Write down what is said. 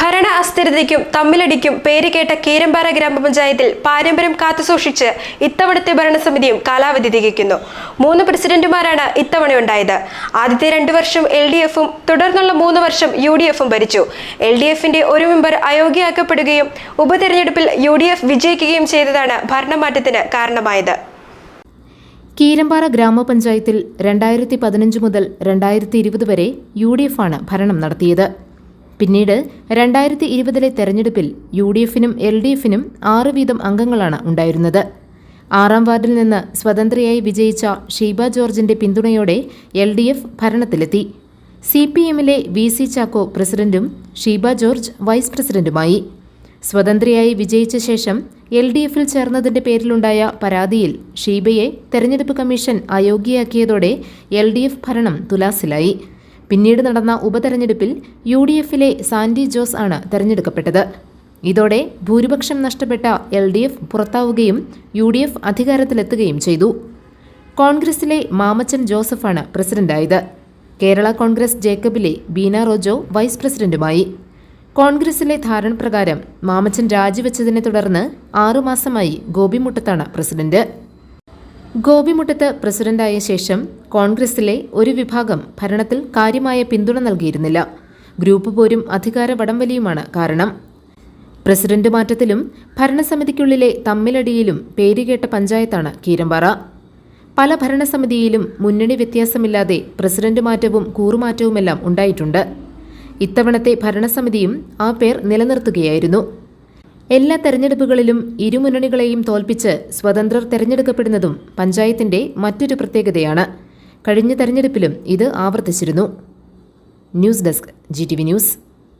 ഭരണ അസ്ഥിരതയ്ക്കും തമ്മിലടിക്കും പേരുകേട്ട കീരമ്പാറ ഗ്രാമപഞ്ചായത്തിൽ പാരമ്പര്യം കാത്തുസൂക്ഷിച്ച് ഇത്തവണത്തെ ഭരണസമിതിയും കാലാവധി തികയ്ക്കുന്നു. 3 പ്രസിഡന്റുമാരാണ് ഇത്തവണയുണ്ടായത്. ആദ്യത്തെ 2 വർഷം LDF-ഉം തുടർന്നുള്ള 3 വർഷം UDF-ഉം ഭരിച്ചു. LDF-ന്റെ ഒരു മെമ്പർ അയോഗ്യയാക്കപ്പെടുകയും ഉപതെരഞ്ഞെടുപ്പിൽ UDF വിജയിക്കുകയും ചെയ്തതാണ് ഭരണമാറ്റത്തിന് കാരണമായത്. കീരമ്പാറ ഗ്രാമപഞ്ചായത്തിൽ 2015 മുതൽ 2020 വരെ UDF ആണ് ഭരണം നടത്തിയത്. പിന്നീട് 2020 തെരഞ്ഞെടുപ്പിൽ UDF-നും LDF-നും 6 വീതം അംഗങ്ങളാണ് ഉണ്ടായിരുന്നത്. 6-ാം വാർഡിൽ നിന്ന് സ്വതന്ത്രയായി വിജയിച്ച ഷീബ ജോർജിന്റെ പിന്തുണയോടെ LDF ഭരണത്തിലെത്തി. CPM-ലെ VC ചാക്കോ പ്രസിഡന്റും ഷീബ ജോർജ് വൈസ് പ്രസിഡന്റുമായി. സ്വതന്ത്രയായി വിജയിച്ച ശേഷം LDF-ൽ ചേർന്നതിന്റെ പേരിലുണ്ടായ പരാതിയിൽ ഷീബയെ തെരഞ്ഞെടുപ്പ് കമ്മീഷൻ അയോഗ്യയാക്കിയതോടെ LDF ഭരണം തുലാസിലായി. പിന്നീട് നടന്ന ഉപതെരഞ്ഞെടുപ്പിൽ UDF-ലെ സാൻഡി ജോസ് ആണ് തെരഞ്ഞെടുക്കപ്പെട്ടത്. ഇതോടെ ഭൂരിപക്ഷം നഷ്ടപ്പെട്ട LDF പുറത്താവുകയും UDF അധികാരത്തിലെത്തുകയും ചെയ്തു. കോൺഗ്രസിലെ മാമച്ചൻ ജോസഫാണ് പ്രസിഡന്റായത്. കേരള കോൺഗ്രസ് ജേക്കബിലെ ബീന റോജോ വൈസ് പ്രസിഡന്റുമായി. കോൺഗ്രസിലെ ധാരണപ്രകാരം മാമച്ചൻ രാജിവെച്ചതിനെ തുടർന്ന് 6 മാസമായി ഗോപിമുട്ടത്താണ് പ്രസിഡന്റ്. ഗോപിമുട്ടത്ത് പ്രസിഡന്റായ ശേഷം കോൺഗ്രസിലെ ഒരു വിഭാഗം ഭരണത്തിൽ കാര്യമായ പിന്തുണ നൽകിയിരുന്നില്ല. ഗ്രൂപ്പ് പോരും അധികാര വടംവലിയുമാണ് കാരണം. പ്രസിഡന്റ് മാറ്റത്തിലും ഭരണസമിതിക്കുള്ളിലെ തമ്മിലടിയിലും പേരുകേട്ട പഞ്ചായത്താണ് കീരമ്പാറ. പല ഭരണസമിതിയിലും മുന്നണി വ്യത്യാസമില്ലാതെ പ്രസിഡന്റ് മാറ്റവും കൂറുമാറ്റവുമെല്ലാം ഉണ്ടായിട്ടുണ്ട്. ഇത്തവണത്തെ ഭരണസമിതിയും ആ പേർ നിലനിർത്തുകയായിരുന്നു. എല്ലാ തെരഞ്ഞെടുപ്പുകളിലും ഇരുമുന്നണികളെയും തോൽപ്പിച്ച് സ്വതന്ത്രർ തെരഞ്ഞെടുക്കപ്പെടുന്നതും പഞ്ചായത്തിന്റെ മറ്റൊരു പ്രത്യേകതയാണ്. കഴിഞ്ഞ തെരഞ്ഞെടുപ്പിലും ഇത് ആവർത്തിച്ചിരുന്നു. News desk GTV news.